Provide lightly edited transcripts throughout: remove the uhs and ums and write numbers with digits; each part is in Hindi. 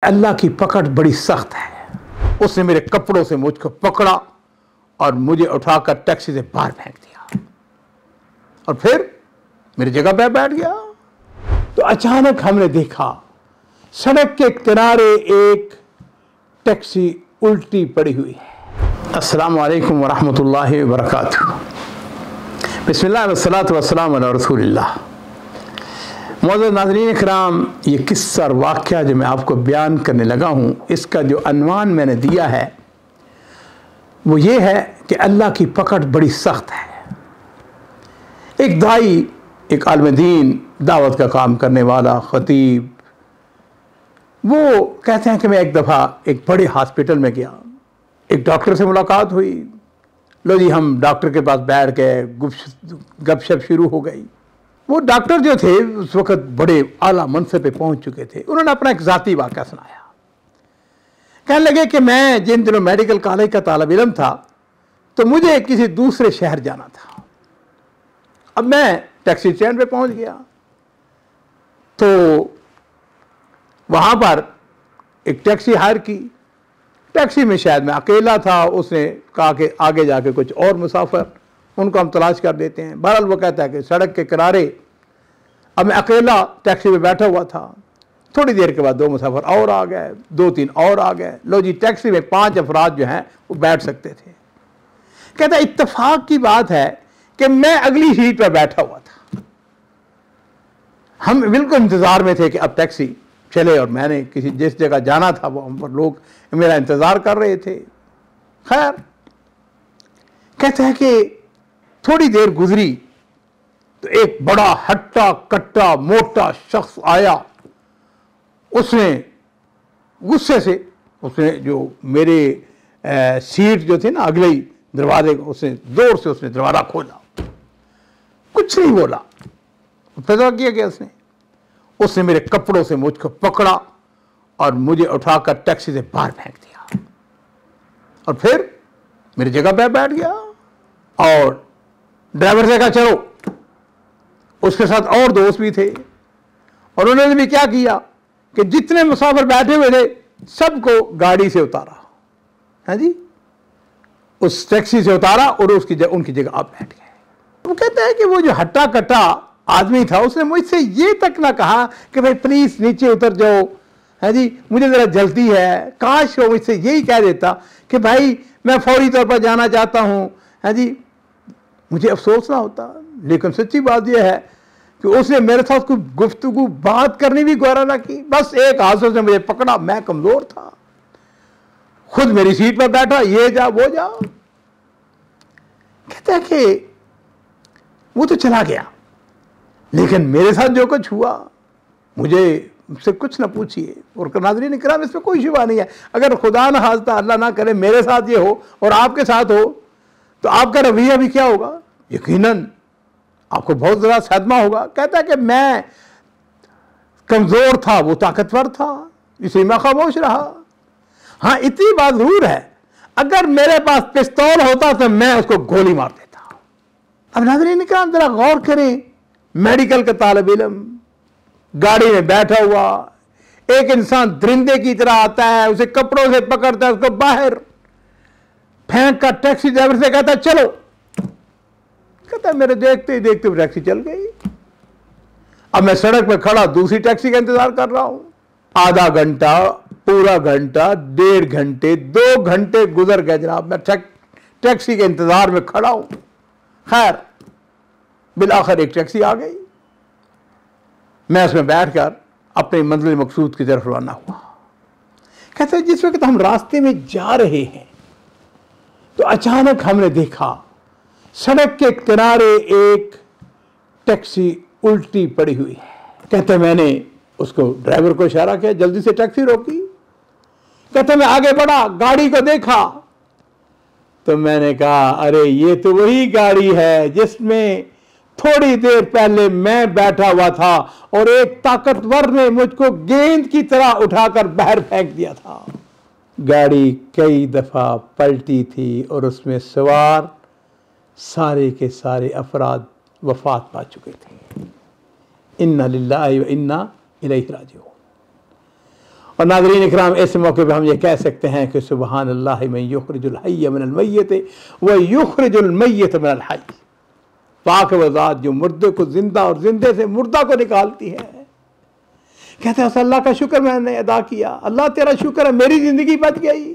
अल्लाह की पकड़ बड़ी सख्त है। उसने मेरे कपड़ों से मुझको पकड़ा और मुझे उठाकर टैक्सी से बाहर फेंक दिया और फिर मेरी जगह पे बैठ गया। तो अचानक हमने देखा सड़क के किनारे एक टैक्सी उल्टी पड़ी हुई है। अस्सलामु अलैकुम वरहमतुल्लाहि वबरकातुहू। बिस्मिल्लाह वस्सलातु वस्सलामु अला रसूलिल्लाह। मौजूद नाज़रीन इकराम, ये किस्सा और वाक़या जो मैं आपको बयान करने लगा हूँ, इसका जो अन्वान मैंने दिया है वो ये है कि अल्लाह की पकड़ बड़ी सख्त है। एक दाई, एक आलिम दीन, दावत का काम करने वाला ख़तीब, वो कहते हैं कि मैं एक दफ़ा एक बड़े हॉस्पिटल में गया, एक डॉक्टर से मुलाकात हुई। लो जी, हम डॉक्टर के पास बैठ गए, गपशप शुरू हो गई। वो डॉक्टर जो थे उस वक़्त बड़े आला मनसब पे पहुंच चुके थे। उन्होंने अपना एक ज़ाती वाक़या सुनाया। कहने लगे कि मैं जिन दिनों मेडिकल कॉलेज का तालिब इल्म था तो मुझे किसी दूसरे शहर जाना था। अब मैं टैक्सी स्टैंड पे पहुंच गया तो वहाँ पर एक टैक्सी हायर की। टैक्सी में शायद मैं अकेला था। उसने कहा कि आगे जाके कुछ और मुसाफिर, उनको हम तलाश कर देते हैं। बहरहाल वो कहता है कि सड़क के किनारे अब मैं अकेला टैक्सी में बैठा हुआ था। थोड़ी देर के बाद दो मुसाफिर और आ गए, दो तीन और आ गए। लो जी, टैक्सी में 5 अफराद जो हैं वो बैठ सकते थे। कहता है इत्तेफाक की बात है कि मैं अगली सीट पर बैठा हुआ था। हम बिल्कुल इंतज़ार में थे कि अब टैक्सी चले और मैंने किसी जिस जगह जाना था वो हम पर लोग मेरा इंतज़ार कर रहे थे। खैर, कहते हैं कि थोड़ी देर गुजरी तो एक बड़ा हट्टा कट्टा मोटा शख्स आया। उसने गुस्से से उसने जो मेरे सीट जो थी ना अगले ही दरवाजे को, उसने जोर से उसने दरवाज़ा खोला। कुछ नहीं बोला, फैसला किया कि उसने मेरे कपड़ों से मुझको पकड़ा और मुझे उठाकर टैक्सी से बाहर फेंक दिया और फिर मेरी जगह पे बैठ गया। और ड्राइवर से कहा चलो। उसके साथ और दोस्त भी थे और उन्होंने भी क्या किया कि जितने मुसाफिर बैठे हुए थे सबको गाड़ी से उतारा। हाँ जी, उस टैक्सी से उतारा और उनकी जगह आप बैठ गए। वो कहते हैं कि वो जो हट्टा कट्टा आदमी था उसने मुझसे ये तक ना कहा कि भाई प्लीज नीचे उतर जाओ, है जी, मुझे जरा जल्दी है। काश वो मुझसे यही कह देता कि भाई मैं फौरी तौर पर जाना चाहता हूँ, है जी, मुझे अफसोस ना होता। लेकिन सच्ची बात यह है कि उसने मेरे साथ कोई गुफ्तगू बात करनी भी गौरा ना की। बस एक हाथ से उसने मुझे पकड़ा, मैं कमजोर था, खुद मेरी सीट पर बैठा, ये जा वो जा। कहता है कि वो तो चला गया, लेकिन मेरे साथ जो कुछ हुआ मुझे से कुछ ना पूछिए। और नाज़रीन इकराम, इसमें कोई शुबा नहीं है। अगर खुदा ना खास्ता, अल्लाह ना करे, मेरे साथ ये हो और आपके साथ हो तो आपका रवैया भी क्या होगा? यकीनन आपको बहुत ज़्यादा सदमा होगा। कहता है कि मैं कमज़ोर था, वो ताकतवर था, इसलिए मैं खामोश रहा। हाँ, इतनी बात जरूर है, अगर मेरे पास पिस्तौल होता तो मैं उसको गोली मार देता। अब नाज़रीन इकराम जरा गौर करें, मेडिकल का तालिब इल्म गाड़ी में बैठा हुआ, एक इंसान दरिंदे की तरह आता है, उसे कपड़ों से पकड़ता है, उसको बाहर फेंक कर टैक्सी ड्राइवर से कहता है चलो। कहता है मेरे देखते ही देखते टैक्सी चल गई। अब मैं सड़क पर खड़ा दूसरी टैक्सी का इंतजार कर रहा हूं। आधा घंटा, पूरा घंटा, 1.5 घंटे, 2 घंटे गुजर गए जनाब। मैं टैक्सी के इंतजार में खड़ा हूं। खैर, बिलाखिर एक टैक्सी आ गई। मैं उसमें बैठकर अपनी मंजिल मकसूद की तरफ रवाना हुआ। कहते हैं जिस वक्त हम रास्ते में जा रहे हैं तो अचानक हमने देखा सड़क के किनारे एक टैक्सी उल्टी पड़ी हुई है। कहते मैंने उसको ड्राइवर को इशारा किया, जल्दी से टैक्सी रोकी। कहते मैं आगे बढ़ा, गाड़ी को देखा तो मैंने कहा अरे ये तो वही गाड़ी है जिसमें थोड़ी देर पहले मैं बैठा हुआ था और एक ताकतवर ने मुझको गेंद की तरह उठाकर बाहर फेंक दिया था। गाड़ी कई दफा पलटी थी और उसमें सवार सारे के सारे अफराद वफात पा चुके थे। इन्ना लिल्लाहि व इन्ना इलैहि राजिऊन। और नाज़रीन इकराम, इस मौके पर हम ये कह सकते हैं कि सुबहान अल्लाह मन युखरिजुल हय्य मिनल मय्यत व युखरिजुल मय्यत मिनल हय्य। पाक वो ज़ात जो मुर्दे को जिंदा और जिंदे से मुर्दा को निकालती है। कहते हैं अल्लाह का शुक्र मैंने अदा किया, अल्लाह तेरा शुक्र है मेरी ज़िंदगी बच गई।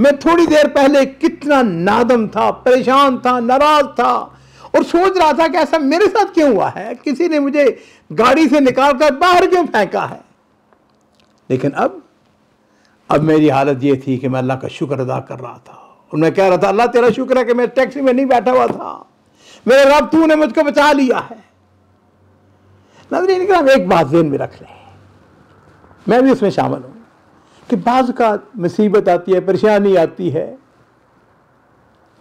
मैं थोड़ी देर पहले कितना नादम था, परेशान था, नाराज़ था और सोच रहा था कि ऐसा मेरे साथ क्यों हुआ है, किसी ने मुझे गाड़ी से निकाल कर बाहर क्यों फेंका है। लेकिन अब मेरी हालत ये थी कि मैं अल्लाह का शुक्र अदा कर रहा था और मैं कह रहा था अल्लाह तेरा शुक्र है कि मैं टैक्सी में नहीं बैठा हुआ था, मेरे रब तूने मुझको बचा लिया है। नाज़रीन इकराम, एक बात ज़हन में रख लें, मैं भी उसमें शामिल हूँ कि बाज़ का मुसीबत आती है, परेशानी आती है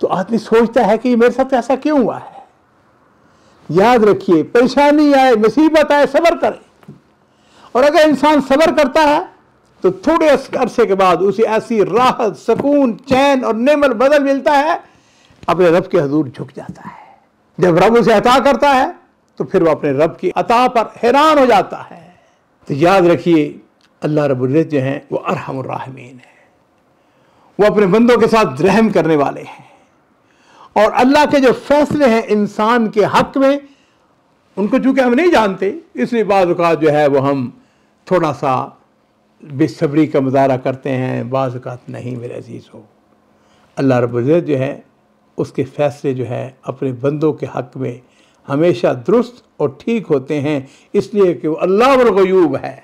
तो आदमी सोचता है कि मेरे साथ ऐसा क्यों हुआ है। याद रखिए, परेशानी आए, मुसीबत आए, सब्र करे और अगर इंसान सब्र करता है तो थोड़े अरसे के बाद उसे ऐसी राहत, सुकून, चैन और नेमत बदल मिलता है, अपने रब के हुजूर झुक जाता है। जब रब उसे अता करता है तो फिर वो अपने रब की अता पर हैरान हो जाता है। तो याद रखिए, अल्लाह रब्बुल इज़्ज़त जो हैं वो अरहमुर राहिमीन है, वो अपने बंदों के साथ रहम करने वाले हैं। और अल्लाह के जो फैसले हैं इंसान के हक में, उनको चूँकि हम नहीं जानते, इसलिए बाज़ औक़ात जो है वो हम थोड़ा सा बेसब्री का मुज़ाहरा करते हैं, बाज़ औक़ात नहीं। मेरे अज़ीज़ हो, अल्लाह रब्बुल इज़्ज़त जो है उसके फ़ैसले जो है अपने बंदों के हक़ में हमेशा दुरुस्त और ठीक होते हैं, इसलिए कि वो अल्लाह वल ग़यूब है।